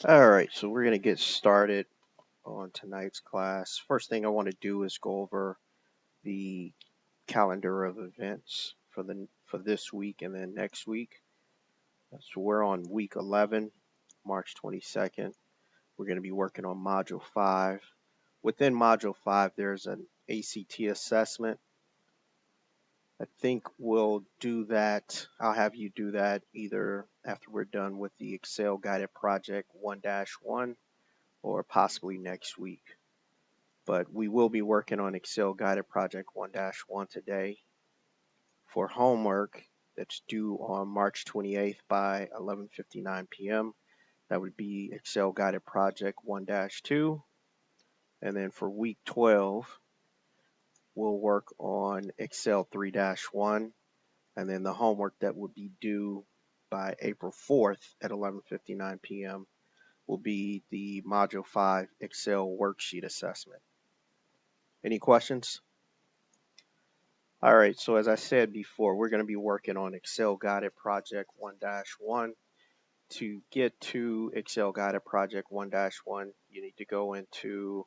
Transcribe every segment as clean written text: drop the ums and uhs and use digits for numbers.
All right, so we're going to get started on tonight's class. First thing I want to do is go over the calendar of events for this week and then next week. So we're on week 11, March 22nd. We're going to be working on module 5. Within module 5, there's an ACT assessment. I think we'll do that. I'll have you do that either after we're done with the Excel guided project 1-1 or possibly next week. But we will be working on Excel guided project 1-1 today. For homework that's due on March 28th by 11:59 p.m. That would be Excel guided project 1-2. And then for week 12, we'll work on Excel 3-1. And then the homework that would be due by April 4th at 11:59 p.m. will be the Module 5 Excel worksheet assessment. Any questions? All right, so as I said before, we're going to be working on Excel Guided Project 1-1. To get to Excel Guided Project 1-1, you need to go into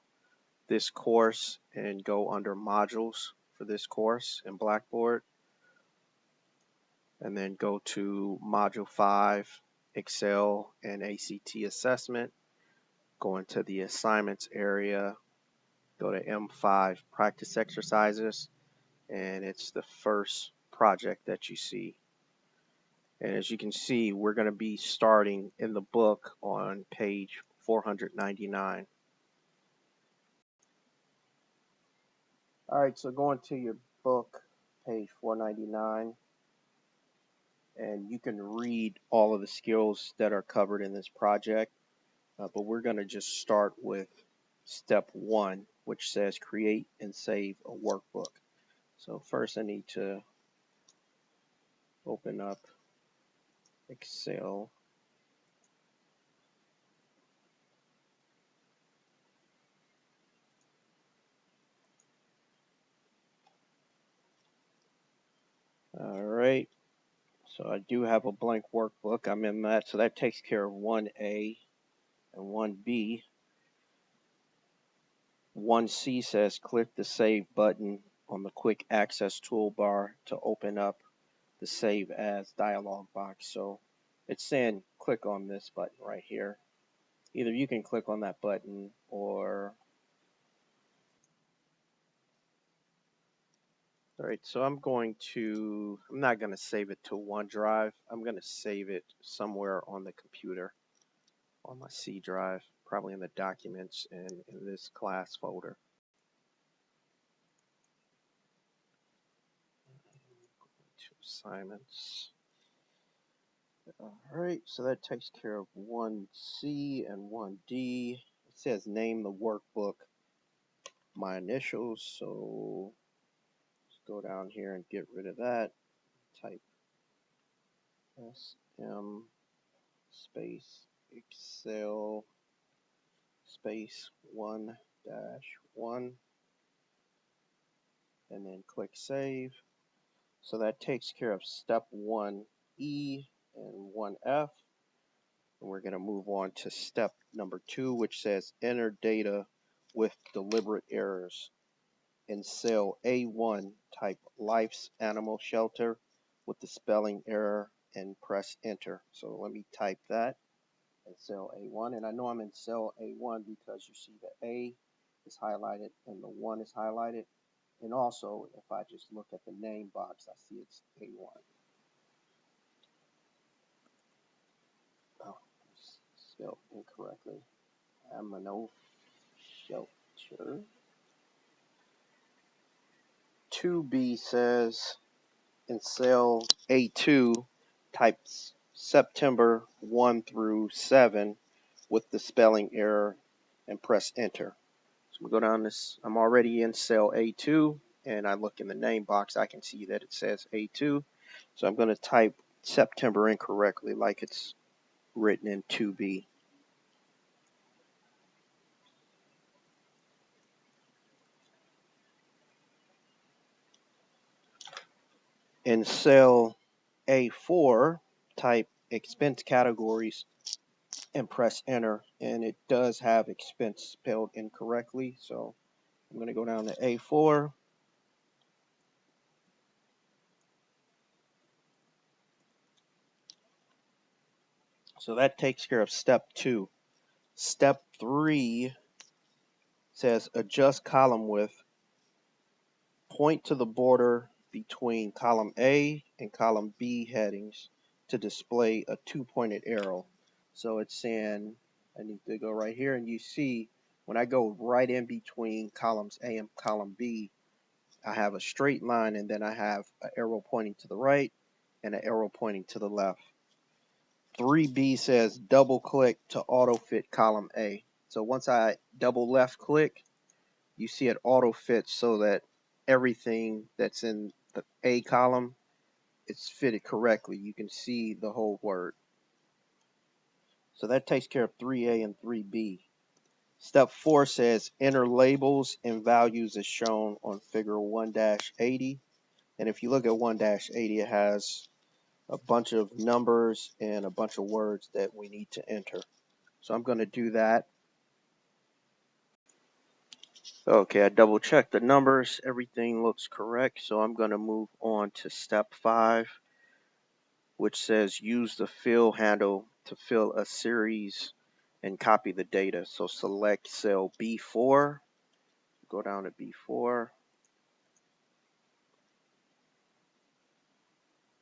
this course and go under modules for this course in Blackboard. And then go to Module 5, Excel and ACT Assessment. Go into the assignments area, go to M5 Practice Exercises, and it's the first project that you see. And as you can see, we're going to be starting in the book on page 499. All right, so going to your book, page 499, and you can read all of the skills that are covered in this project, but we're going to just start with step 1, which says create and save a workbook. So first I need to open up Excel. All right, so I do have a blank workbook. I'm in that, so that takes care of 1A and 1B. 1C says click the Save button on the Quick Access toolbar to open up the Save As dialog box. So it's saying click on this button right here. Either you can click on that button or... All right, so I'm not going to save it to OneDrive. I'm going to save it somewhere on the computer, on my C drive, probably in the documents and in this class folder. Assignments. All right, so that takes care of 1C and 1D. It says name the workbook my initials, so let's go down here and get rid of that. Type SM space Excel space 1-1 and then click save. So that takes care of step 1E and 1F. And we're going to move on to step number 2, which says enter data with deliberate errors. In cell A1, type Life's Animal Shelter with the spelling error and press enter. So let me type that in cell A1. And I know I'm in cell A1 because you see the A is highlighted and the 1 is highlighted. And also, if I just look at the name box, I see it's A1. Oh, spelled incorrectly. Animal Shelter. 2B says in cell A2, types September 1 through 7 with the spelling error and press enter. So we go down this, I'm already in cell A2 and I look in the name box, I can see that it says A2. So I'm going to type September incorrectly like it's written in 2B. In cell A4, type expense categories and press enter, and it does have expense spelled incorrectly, so I'm going to go down to A4. So that takes care of step 2. Step 3 says adjust column width. Point to the border between column A and column B headings to display a 2-pointed arrow. So it's saying I need to go right here, and you see when I go right in between columns A and column B, I have a straight line, and then I have an arrow pointing to the right and an arrow pointing to the left. 3B says double click to auto fit column A. So once I double left click, you see it auto fits so that everything that's in the A column is fitted correctly. You can see the whole word. So that takes care of 3A and 3B. Step 4 says enter labels and values as shown on figure 1-80. And if you look at 1-80, it has a bunch of numbers and a bunch of words that we need to enter. So I'm going to do that. Okay, I double checked the numbers. Everything looks correct. So I'm going to move on to step 5, which says use the fill handle to fill a series and copy the data. So select cell B4, go down to B4,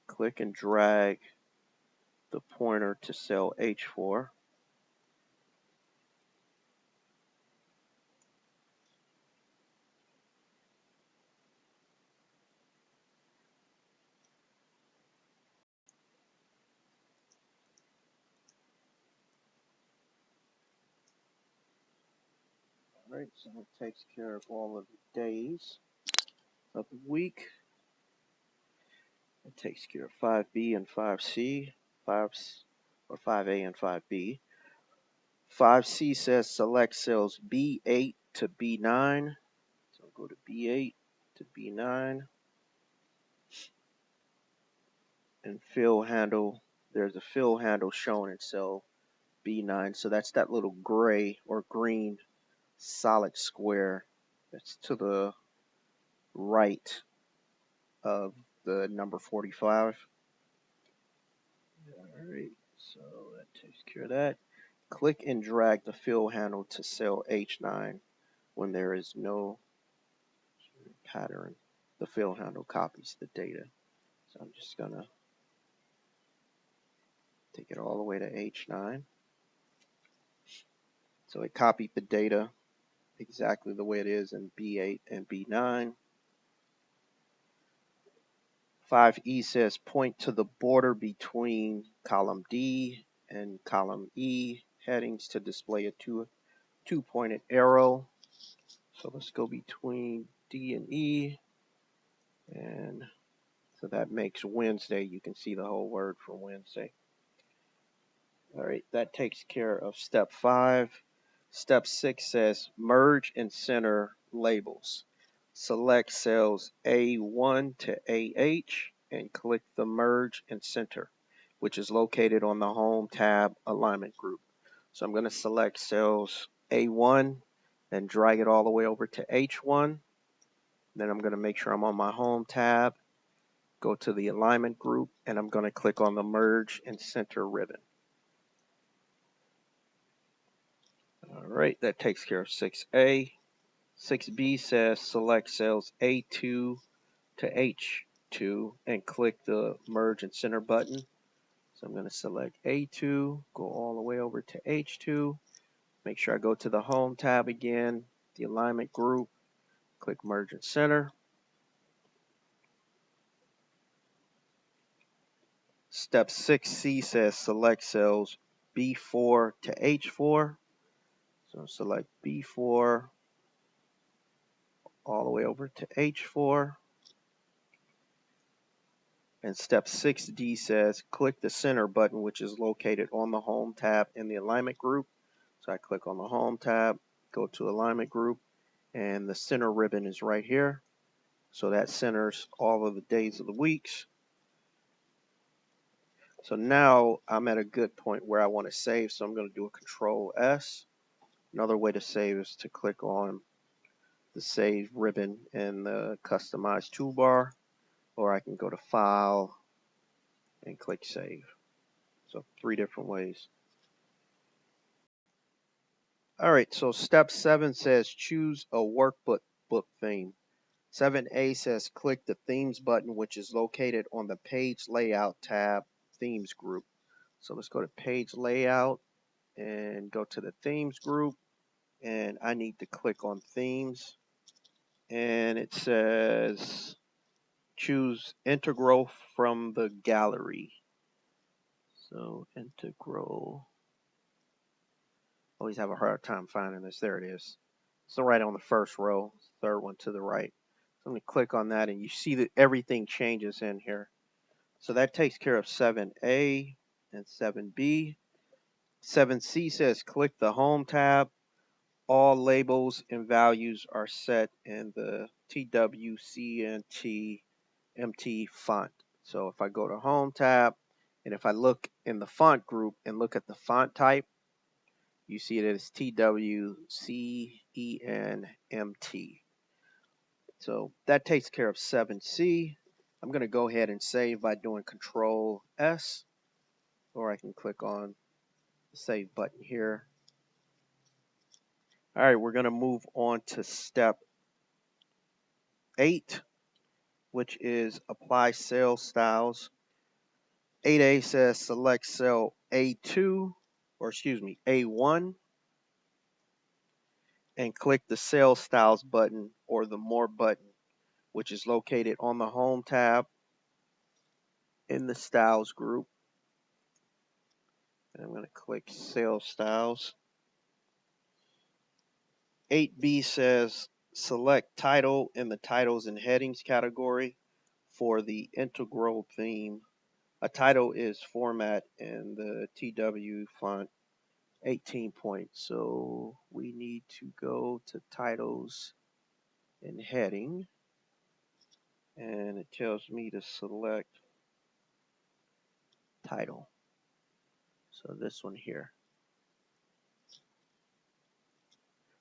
click and drag the pointer to cell H4. All right, so that takes care of all of the days of the week. It takes care of 5B and 5C, 5A and 5B. 5C says select cells B8 to B9. So go to B8 to B9 and fill handle. There's a fill handle shown in cell B9. So that's that little gray or green solid square that's to the right of the number 45. All right, so that takes care of that. Click and drag the fill handle to cell H9 when there is no pattern. The fill handle copies the data. So I'm just going to take it all the way to H9. So it copied the data exactly the way it is in B8 and B9. 5E says point to the border between column D and column E headings to display a two-pointed arrow. So let's go between D and E, and so that makes Wednesday. You can see the whole word for Wednesday. All right, that takes care of step 5. Step 6 says merge and center labels. Select cells A1 to AH and click the merge and center, which is located on the home tab alignment group. So I'm going to select cells A1 and drag it all the way over to H1. Then I'm going to make sure I'm on my home tab, go to the alignment group, and I'm going to click on the merge and center ribbon. All right, that takes care of 6A. 6B says select cells A2 to H2 and click the merge and center button. So I'm going to select A2, go all the way over to H2, make sure I go to the home tab again, the alignment group, click merge and center. Step 6C says select cells B4 to H4. So select B4 all the way over to H4. And step 6D says click the center button, which is located on the home tab in the alignment group. So I click on the home tab, go to alignment group, and the center ribbon is right here. So that centers all of the days of the weeks. So now I'm at a good point where I want to save, so I'm going to do a Control S. Another way to save is to click on the Save ribbon in the Customize toolbar, or I can go to File and click Save. So 3 different ways. All right, so step 7 says choose a workbook theme. 7A says click the Themes button, which is located on the Page Layout tab, Themes group. So let's go to Page Layout and go to the Themes group, and I need to click on Themes, and it says choose Integral from the gallery. So Integral, always have a hard time finding this. There it is. So right on the first row, third one to the right. So I'm going to click on that, and you see that everything changes in here. So that takes care of 7A and 7B. 7C says click the Home tab. All labels and values are set in the TWCNT font. So if I go to Home tab, and if I look in the font group and look at the font type, you see that it's TWCENMT. So that takes care of 7C. I'm going to go ahead and save by doing Control S, or I can click on the Save button here. All right, we're going to move on to step 8, which is Apply Cell Styles. 8A says select cell A2, or excuse me, A1, and click the Cell Styles button or the More button, which is located on the Home tab in the Styles group. And I'm going to click Cell Styles. 8B says select title in the titles and headings category for the integral theme. A title is format in the TW font 18 points. So we need to go to titles and heading, and it tells me to select title. So this one here.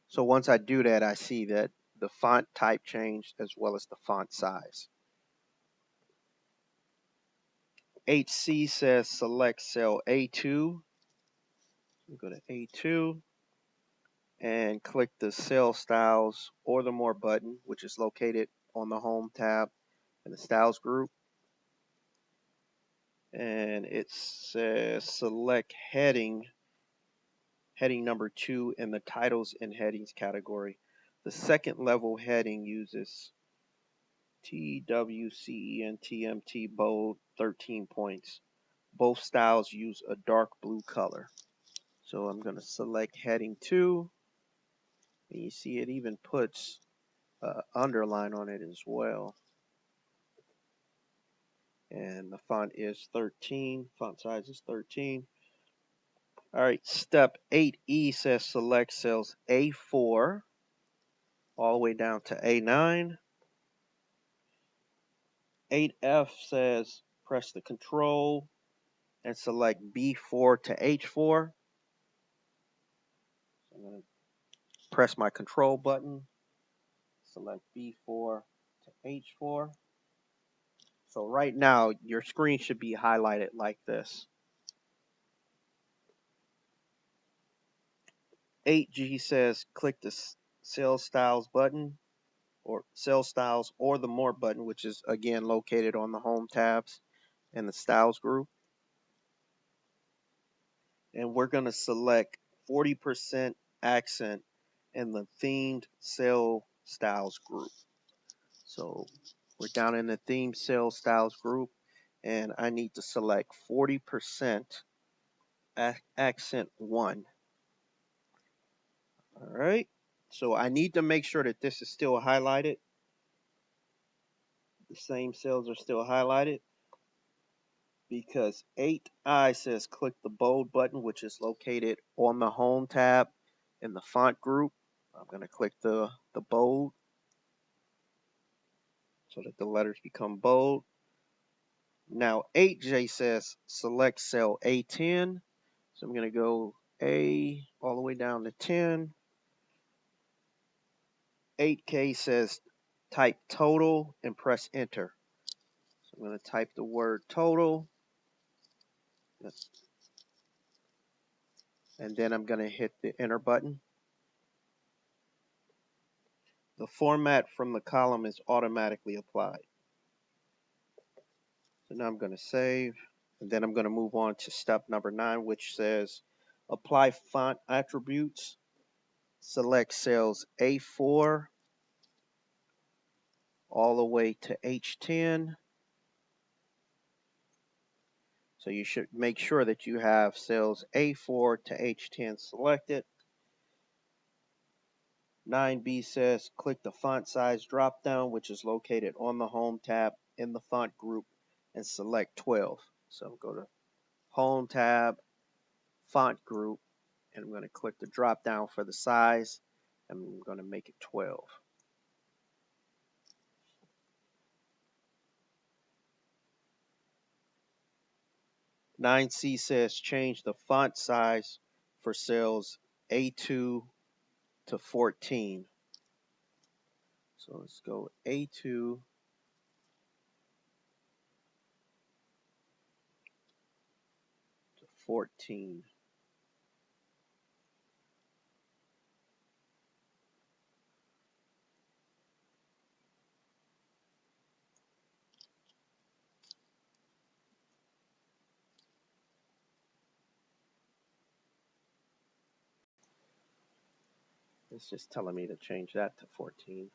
So once I do that, I see that the font type changed as well as the font size. 8C says select cell A2. Go to A2 and click the Cell Styles or the More button, which is located on the Home tab in the Styles group. And it says select heading number 2 in the titles and headings category. The second level heading uses TWCENTMT bold 13 points. Both styles use a dark blue color. So I'm going to select heading 2, and you see it even puts underline on it as well. And the font is 13, font size is 13. All right, step 8E says select cells A4 all the way down to A9. 8F says press the control and select B4 to H4. So I'm going to press my control button, select B4 to H4. So right now, your screen should be highlighted like this. 8G says click the Cell Styles button, or Cell Styles or the More button, which is again located on the Home tabs in the Styles group. And we're going to select 40% accent in the themed cell styles group. So we're down in the themed cell styles group, and I need to select 40% accent 1. All right. So I need to make sure that this is still highlighted. The same cells are still highlighted, because 8I says click the bold button, which is located on the Home tab in the font group. I'm going to click the bold so that the letters become bold. Now 8J says select cell A10. So I'm going to go A all the way down to 10. 8K says type total and press enter. So I'm going to type the word total. And then I'm going to hit the enter button. The format from the column is automatically applied. So now I'm going to save. And then I'm going to move on to step number 9, which says apply font attributes. Select cells A4 all the way to H10. So you should make sure that you have cells A4 to H10 selected. 9B says click the font size drop down, which is located on the home tab in the font group, and select 12. So go to home tab, font group, and I'm going to click the drop down for the size. I'm going to make it 12. 9C says change the font size for cells A2 to 14. So let's go A2 to 14. It's just telling me to change that to 14.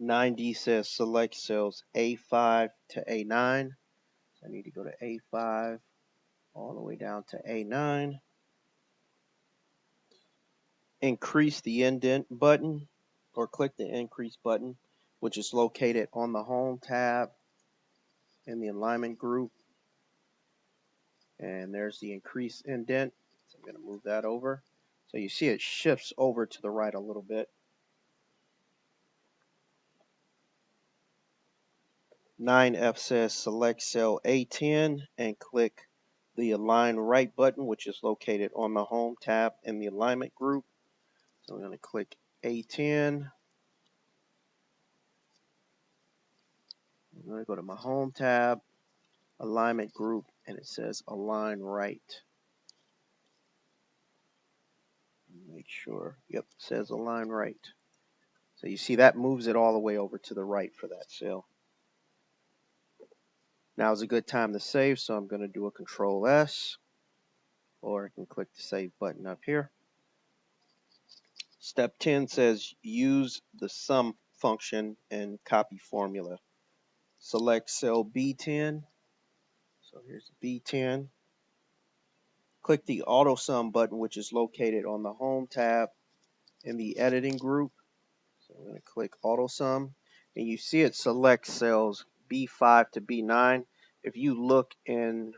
.9D says select cells A5 to A9. So I need to go to A5 all the way down to A9. Increase the indent button, or click the increase button, which is located on the home tab in the alignment group. And there's the increase indent. So I'm going to move that over. So you see it shifts over to the right a little bit. 9F says select cell A10 and click the align right button, which is located on the home tab in the alignment group. So I'm going to click A10. I'm going to go to my home tab, alignment group, and it says align right. Make sure, yep, it says align right. So you see that moves it all the way over to the right for that cell. Now is a good time to save, so I'm going to do a Control S, or I can click the save button up here. Step 10 says use the sum function and copy formula. Select cell B10. So here's B10. Click the auto sum button, which is located on the home tab in the editing group. So I'm going to click auto sum, and you see it selects cells B5 to B9. If you look in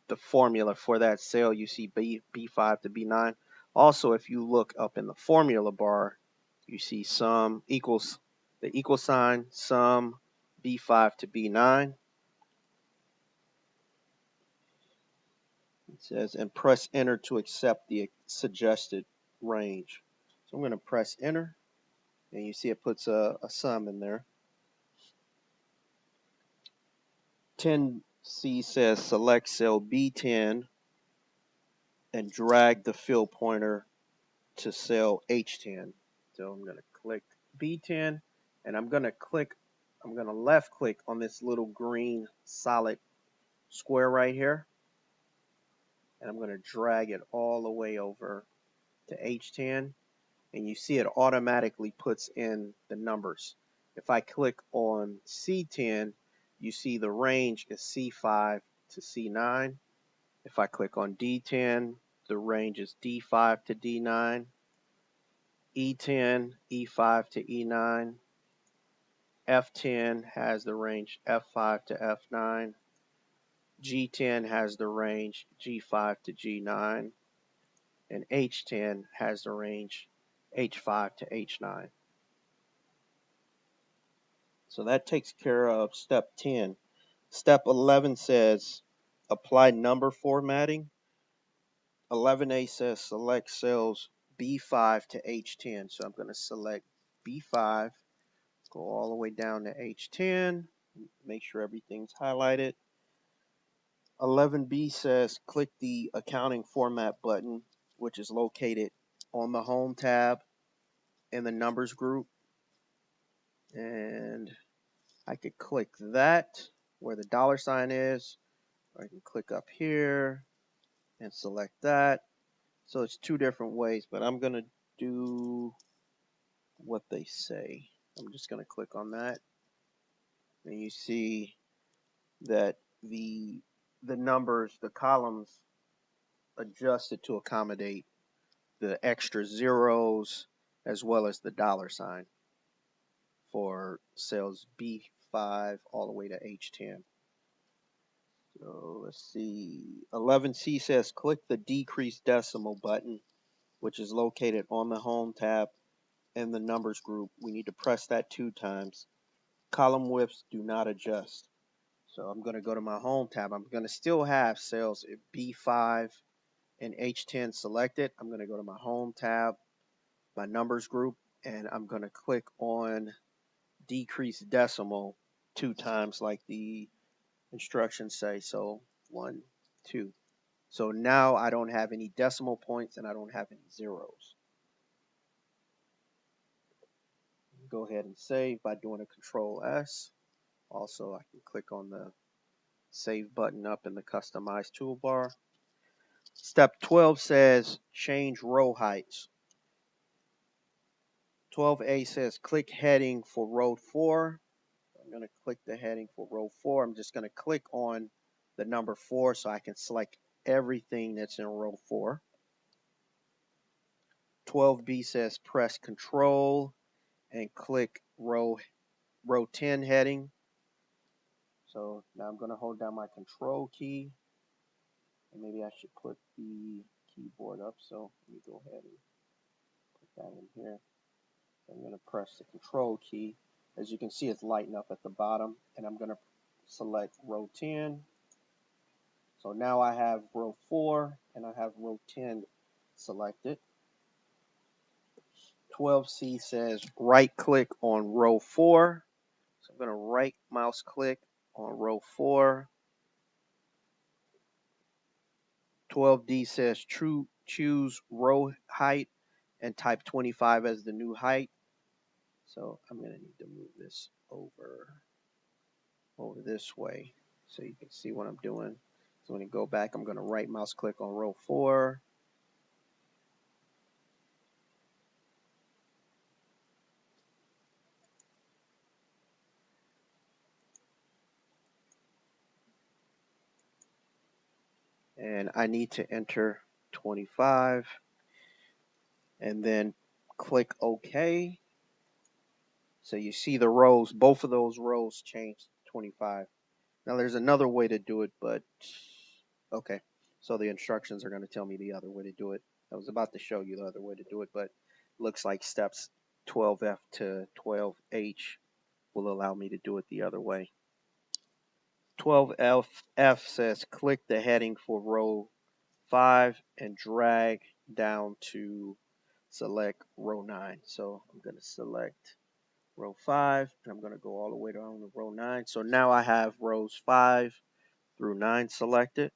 the formula for that cell, you see B5 to B9. Also, if you look up in the formula bar, you see sum equals the equal sign, sum B5 to B9. It says, and press enter to accept the suggested range. So I'm going to press enter, and you see it puts a sum in there. 10C says select cell B10 and drag the fill pointer to cell H10. So I'm going to click B10, and I'm going to left click on this little green solid square right here, and I'm going to drag it all the way over to H10, and you see it automatically puts in the numbers. If I click on C10, you see the range is C5 to C9. If I click on D10, the range is D5 to D9, E10, E5 to E9, F10 has the range F5 to F9, G10 has the range G5 to G9, and H10 has the range H5 to H9. So that takes care of step 10. Step 11 says apply number formatting. 11A says select cells B5 to H10. So I'm going to select B5, go all the way down to H10, make sure everything's highlighted. 11B says click the accounting format button, which is located on the home tab in the numbers group. And I could click that where the dollar sign is, or I can click up here and select that. So it's two different ways, but I'm going to do what they say. I'm just going to click on that. And you see that the numbers, the columns adjusted to accommodate the extra zeros as well as the dollar sign for cells B5 all the way to H10. So let's see. 11C says click the decrease decimal button, which is located on the home tab in the numbers group. We need to press that 2 times. Column widths do not adjust. So I'm going to go to my home tab. I'm going to still have cells B5 and H10 selected. I'm going to go to my home tab, my numbers group, and I'm going to click on decrease decimal 2 times like the instructions say. So 1, 2. So now I don't have any decimal points and I don't have any zeros. Go ahead and save by doing a Control S. Also, I can click on the Save button up in the Customize toolbar. Step 12 says change row heights. 12A says click heading for row 4. I'm going to click the heading for row 4. I'm just going to click on the number 4 so I can select everything that's in row 4. 12B says press Control and click row 10 heading. So now I'm going to hold down my Control key, and maybe I should put the keyboard up. So let me go ahead and put that in here. So I'm going to press the Control key. As you can see, it's lighting up at the bottom, and I'm going to select row 10. So now I have row 4 and I have row 10 selected. 12C says right click on row 4. So I'm going to right mouse click on row 4. 12D says choose row height and type 25 as the new height. So I'm going to need to move this over this way so you can see what I'm doing. So when you go back, I'm going to right mouse click on row 4. And I need to enter 25 and then click OK. So you see the rows, both of those rows changed to 25. Now there's another way to do it, but okay. So the instructions are going to tell me the other way to do it. I was about to show you the other way to do it, but it looks like steps 12F to 12H will allow me to do it the other way. 12F says click the heading for row 5 and drag down to select row 9. So I'm going to select row 5 and I'm going to go all the way down to row 9. So now I have rows 5 through 9 selected.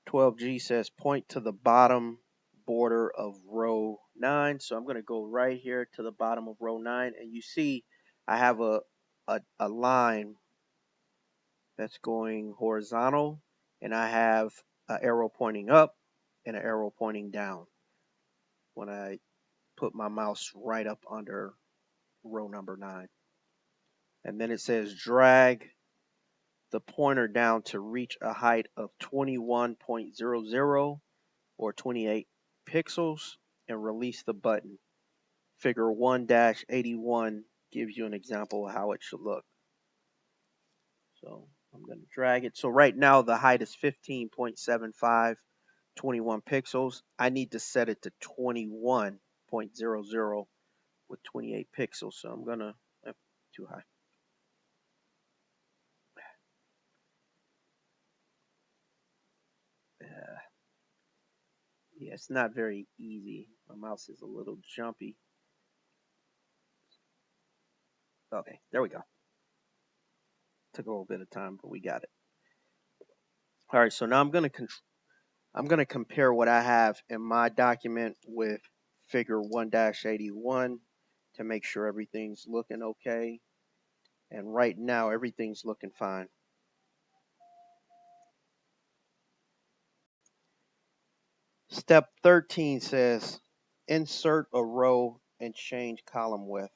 12G says point to the bottom border of row 9. So I'm going to go right here to the bottom of row 9, and you see I have a line that's going horizontal, and I have an arrow pointing up and an arrow pointing down when I put my mouse right up under row number 9. And then it says drag the pointer down to reach a height of 21.00 or 28 pixels and release the button. Figure 1-81 gives you an example of how it should look. So I'm going to drag it. So right now the height is 15.75, 21 pixels. I need to set it to 21 22.00 with 28 pixels. So I'm gonna too high. Yeah, it's not very easy. My mouse is a little jumpy. Okay, there we go. Took a little bit of time, but we got it. All right, so now I'm gonna compare what I have in my document with Figure 1-81 to make sure everything's looking okay. And right now, everything's looking fine. Step 13 says insert a row and change column width.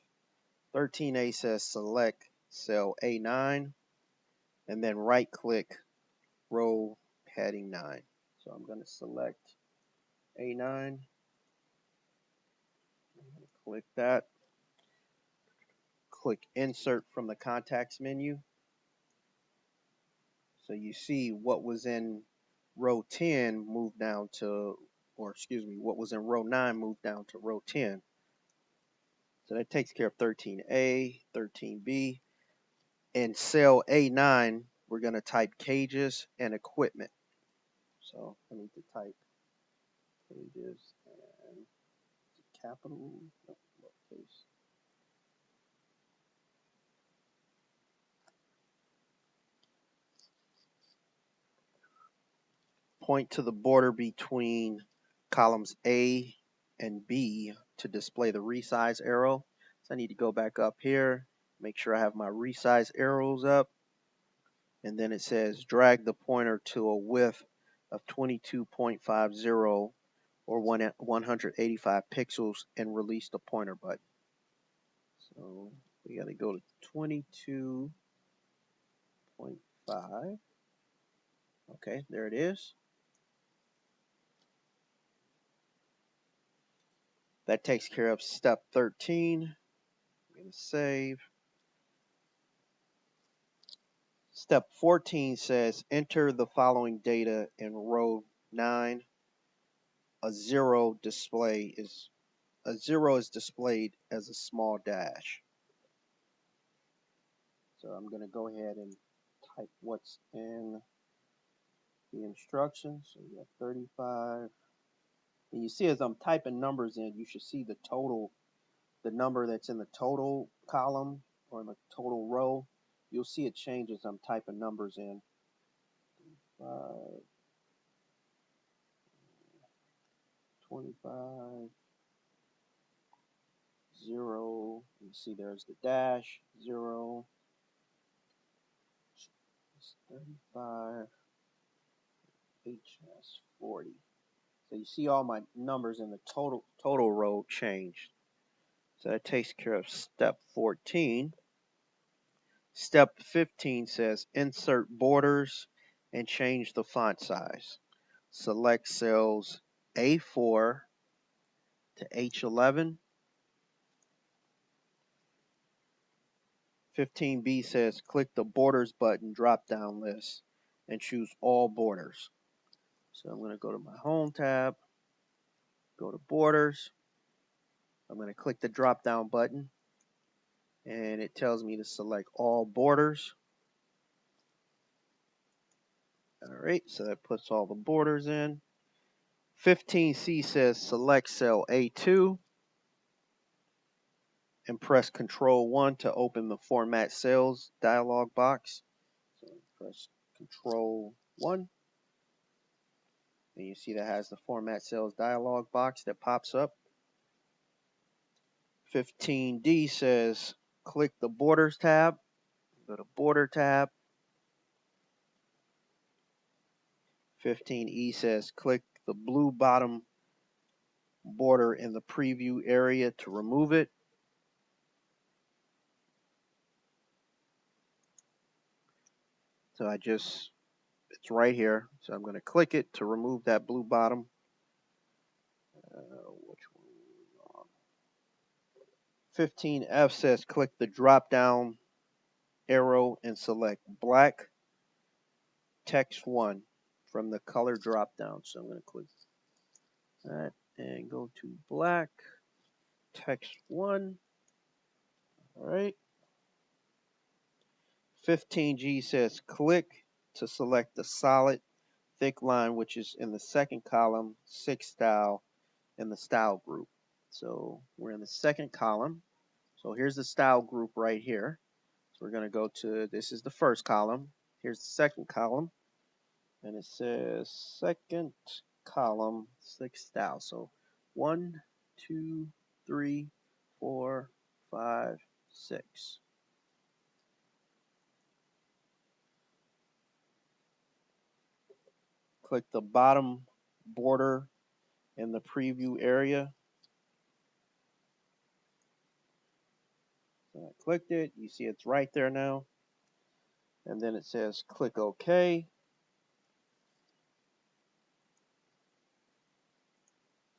13A says select cell A9 and then right click row heading 9. So I'm going to select A9, click that, click insert from the contacts menu. So you see what was in row 10 moved down to, or excuse me, what was in row 9 moved down to row 10. So that takes care of 13A, 13B. In cell A9, we're going to type cages and equipment. So I need to type cages and capital, lowercase. Point to the border between columns A and B to display the resize arrow. So I need to go back up here, make sure I have my resize arrows up. And then it says drag the pointer to a width of 22.50 or 185 pixels and release the pointer button. So we got to go to 22.5. Okay, there it is. That takes care of step 13. I'm going to save. Step 14 says enter the following data in row 9. A zero is displayed as a small dash. So I'm going to go ahead and type what's in the instructions. So we have 35. And you see as I'm typing numbers in, you should see the total, the number that's in the total column or in the total row. You'll see it change as I'm typing numbers in. 25, 0. You see there's the dash, 0. 35. HS 40. So you see all my numbers in the total row changed. So that takes care of step 14. Step 15 says insert borders and change the font size. Select cells A4 to H11. 15B says click the borders button drop down list and choose all borders. So I'm going to go to my home tab, go to borders. I'm going to click the drop down button and it tells me to select all borders. All right, so that puts all the borders in. 15C says select cell A2 and press Control 1 to open the Format Cells dialog box. So press Control 1 and you see that has the Format Cells dialog box that pops up. 15D says click the Borders tab, go to Border tab. 15E says click the blue bottom border in the preview area to remove it. So it's right here. So I'm going to click it to remove that blue bottom. Which one? 15F says click the drop down arrow and select black text 1 from the color drop down. So I'm going to click that and go to black. text 1. All right. 15G says click to select the solid thick line, which is in the second column, 6 style in the style group. So we're in the second column. So here's the style group right here. So we're going to go to, this is the first column. Here's the second column. And it says second column, 6 style. So 1, 2, 3, 4, 5, 6. Click the bottom border in the preview area. So I clicked it. You see it's right there now. And then it says click OK.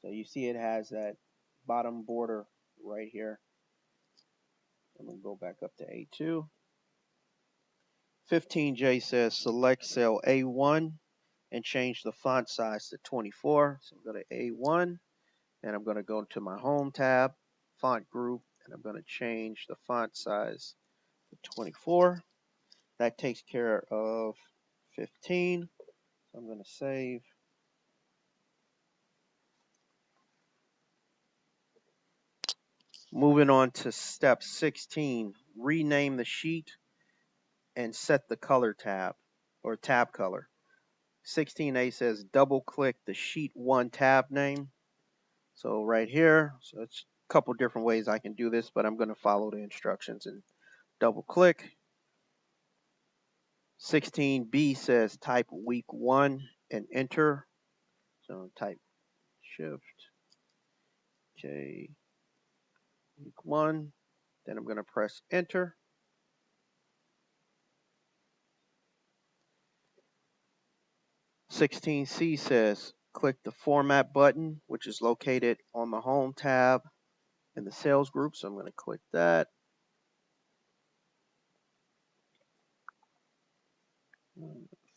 So you see it has that bottom border right here. I'm going to go back up to A2. 15J says select cell A1 and change the font size to 24. So I'm going to A1 and I'm going to go to my home tab, font group, and I'm going to change the font size to 24. That takes care of 15. So I'm going to save. Moving on to step 16, rename the sheet and set the color tab or tab color. 16A says double click the sheet 1 tab name. So right here, so it's a couple different ways I can do this, but I'm going to follow the instructions and double click. 16B says type week 1 and enter. So type shift K week 1. Then I'm going to press enter. 16C says click the format button, which is located on the home tab in the sales group. So I'm going to click that.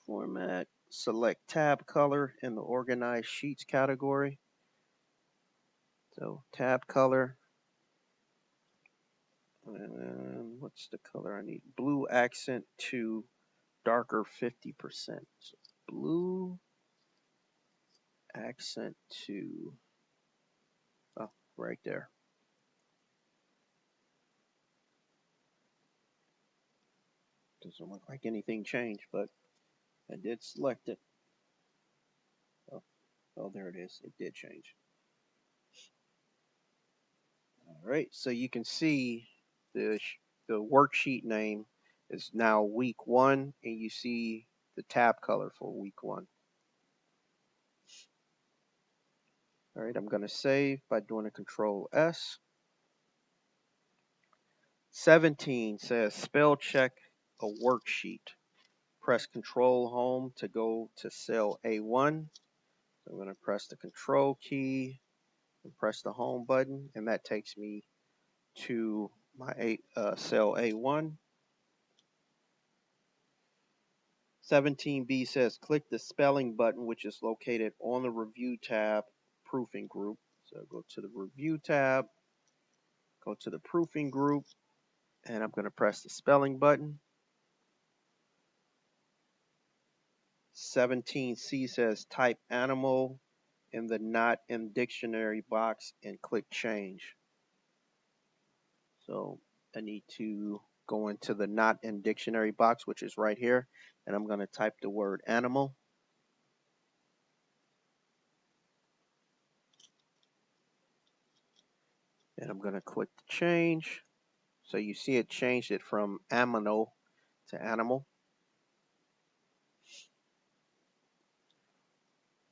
Format, select tab color in the organized sheets category. So tab color. And what's the color I need? Blue accent to darker 50%. So blue accent to, oh, right there. Doesn't look like anything changed, but I did select it. Oh, there it is. It did change. All right, so you can see the worksheet name is now week 1, and you see the tab color for week 1. All right, I'm going to save by doing a Control S. 17 says spell check a worksheet. Press Control Home to go to cell A1. So I'm going to press the Control key and press the Home button, and that takes me to my cell A1. 17B says click the spelling button, which is located on the Review tab, Proofing Group. So go to the Review tab, go to the Proofing Group, and I'm going to press the spelling button. 17C says type animal in the not in dictionary box and click change. So I need to go into the not in dictionary box, which is right here, and I'm going to type the word animal. And I'm going to click the change. So you see it changed it from aminal to animal.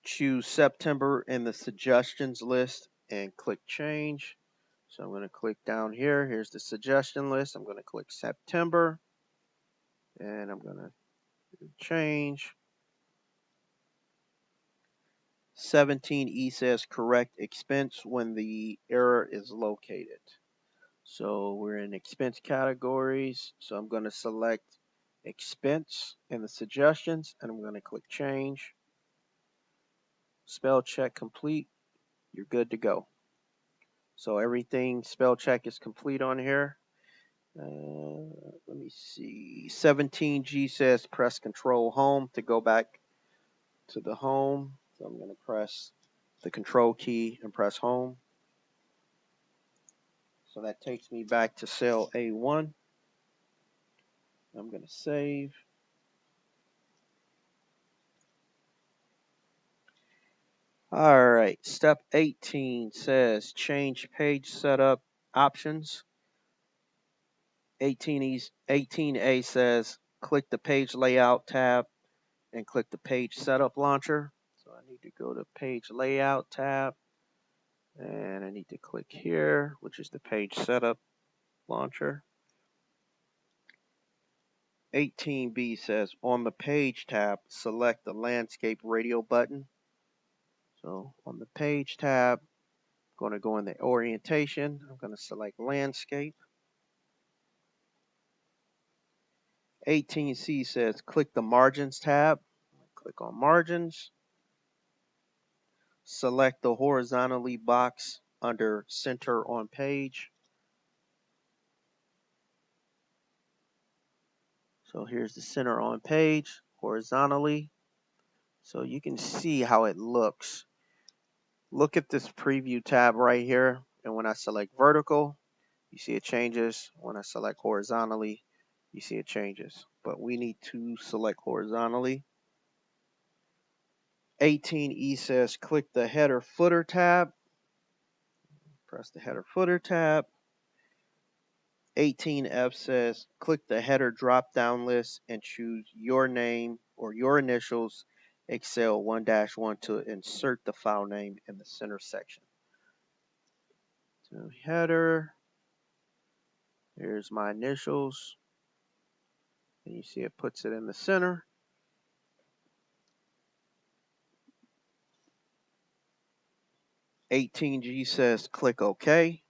Choose September in the suggestions list and click change. So I'm going to click down here. Here's the suggestion list. I'm going to click September and I'm going to change. 17E says correct expense when the error is located. So we're in expense categories. So I'm going to select expense in the suggestions and I'm going to click change. Spell check complete. You're good to go. So everything spell check is complete on here. Let me see. 17G says press Control Home to go back to the home. So I'm going to press the Control key and press Home. So that takes me back to cell A1. I'm going to save. All right, step 18 says change page setup options. 18A says click the page layout tab and click the page setup launcher. So I need to go to page layout tab and I need to click here, which is the page setup launcher. 18B says on the page tab, select the landscape radio button. So on the page tab, I'm going to go in the orientation. I'm going to select landscape. 18C says click the margins tab. Click on margins. Select the horizontally box under center on page. So here's the center on page horizontally. So you can see how it looks. Look at this preview tab right here. And when I select vertical, you see it changes. When I select horizontally, you see it changes. But we need to select horizontally. 18E says click the header footer tab. Press the header footer tab. 18F says click the header drop down list and choose your name or your initials, Excel 1-1 to insert the file name in the center section. So header, here's my initials, and you see it puts it in the center. 18G says click OK.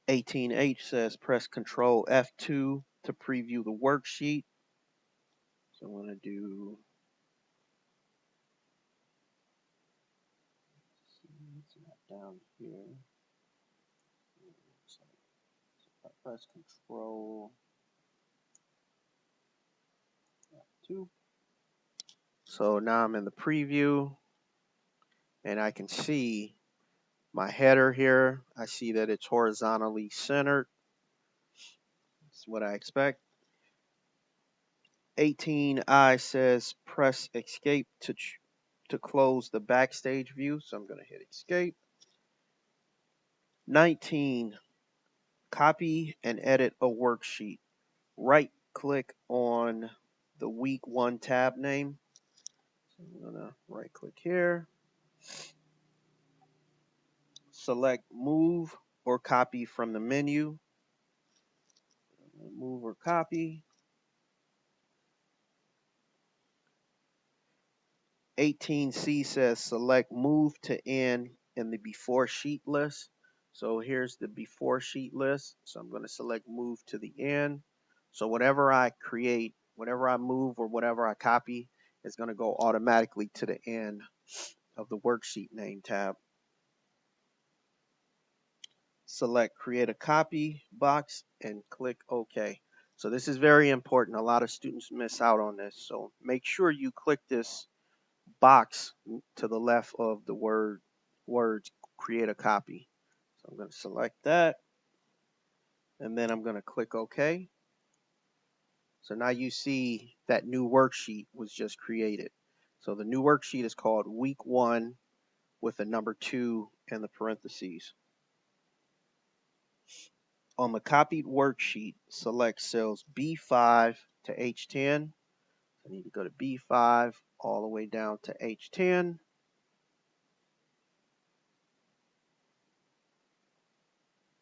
18H says press Control F2 to preview the worksheet. So I'm going to do, it's not down here. So I press Control F2. So now I'm in the preview and I can see my header here. I see that it's horizontally centered. That's what I expect. 18I says press escape to close the backstage view. So I'm going to hit escape. 19, copy and edit a worksheet. Right click on the week 1 tab name. So I'm going to right click here. Select move or copy from the menu. Move or copy. 18C says select move to end in the before sheet list. So here's the before sheet list. So I'm going to select move to the end. So whatever I create, whatever I move or whatever I copy is going to go automatically to the end of the worksheet name tab. Select create a copy box and click OK. So this is very important. A lot of students miss out on this. So make sure you click this box to the left of the words create a copy. So I'm going to select that and then I'm going to click OK. So now you see that new worksheet was just created. So the new worksheet is called week 1 with a number 2 in the parentheses. On the copied worksheet, select cells B5 to H10. I need to go to B5 all the way down to H10.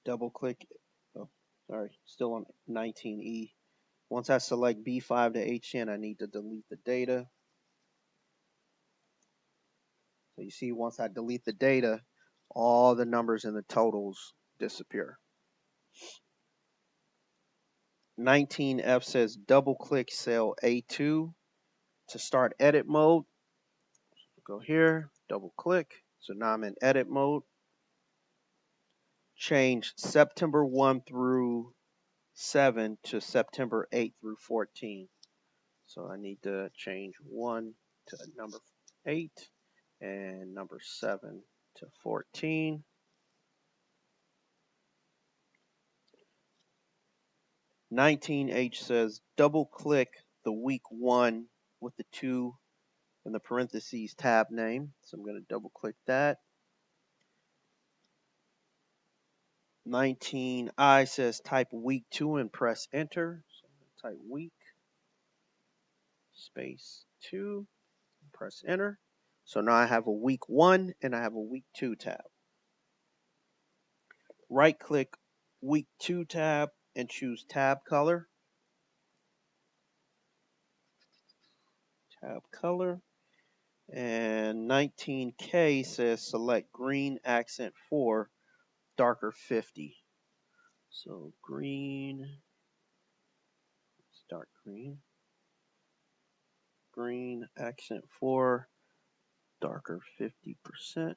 Double click, oh, sorry, still on 19E. Once I select B5 to H10, I need to delete the data. So you see, once I delete the data, all the numbers and the totals disappear. 19F says double click cell A2 to start edit mode. Go here, double click. So now I'm in edit mode. Change September 1 through 7 to September 8 through 14. So I need to change 1 to number 8 and number 7 to 14. 19H says double click the week 1 with the 2 in the parentheses tab name. So I'm going to double click that. 19I says type week 2 and press enter. So I'm going to type week space 2 and press enter. So now I have a week 1 and I have a week 2 tab. Right click week 2 tab and choose tab color. Tab color. And 19K says select green accent 4, darker 50. So green, dark green. Green accent 4, darker 50%.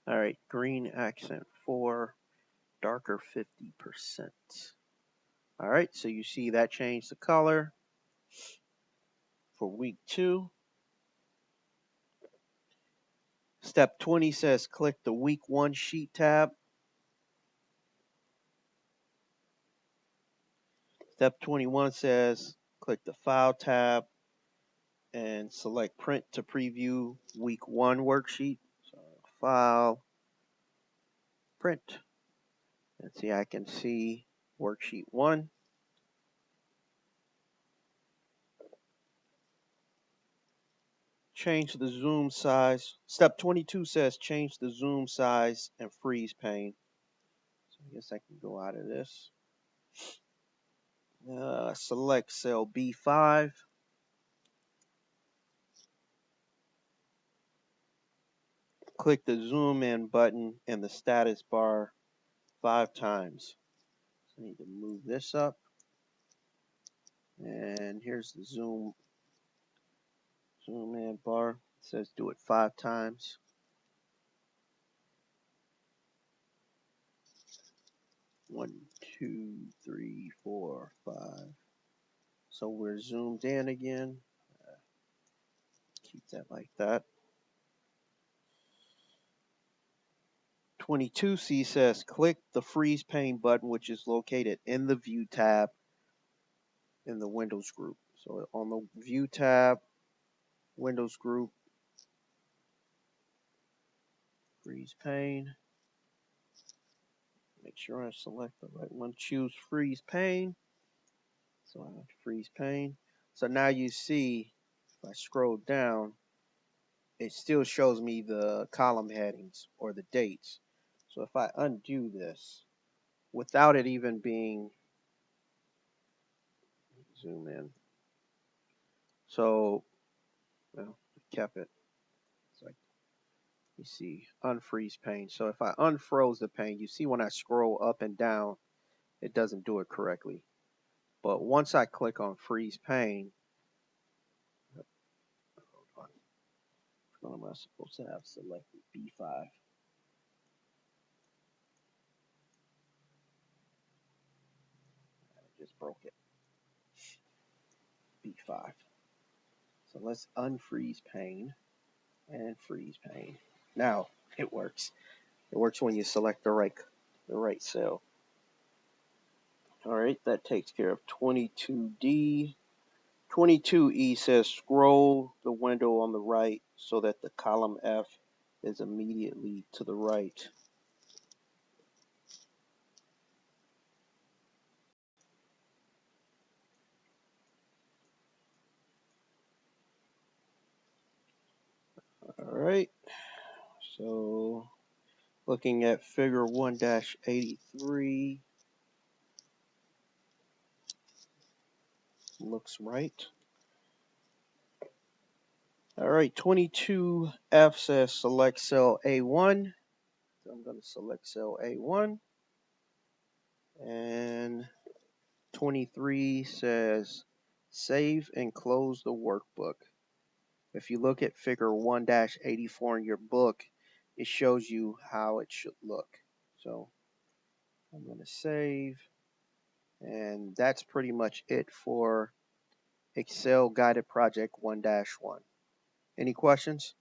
All right, green accent 4, darker 50%. All right, so you see that changed the color for week 2. Step 20 says click the week 1 sheet tab. Step 21 says click the file tab and select print to preview week 1 worksheet. So file, print. And see, I can see worksheet 1. Change the zoom size. Step 22 says change the zoom size and freeze pane. So I guess I can go out of this. Select cell B5. Click the zoom in button in the status bar 5 times. So I need to move this up. And here's the zoom in bar. It says do it 5 times. One, two, three, four, 5. So we're zoomed in again. Keep that like that. 22C says click the freeze pane button, which is located in the view tab in the Windows group. So on the view tab, Windows group, freeze pane. Make sure I select the right one. Choose freeze pane. So I have freeze pane. So now you see, if I scroll down, it still shows me the column headings or the dates. So if I undo this, without it even being, zoom in. So, well, I kept it. It's like, you see, unfreeze pane. So if I unfroze the pane, you see when I scroll up and down, it doesn't do it correctly. But once I click on freeze pane, hold on. What am I supposed to have selected? B5. I just broke it. B5. So let's unfreeze pane and freeze pane. Now it works. It works when you select the right cell. All right, that takes care of 22D. 22E says scroll the window on the right so that the column F is immediately to the right. All right, so looking at figure 1-83, looks right. All right, 22F says select cell A1. So I'm going to select cell A1. And 23 says Save and close the workbook. If you look at figure 1-84 in your book, it shows you how it should look. So I'm going to save, and that's pretty much it for Excel Guided Project 1-1. Any questions?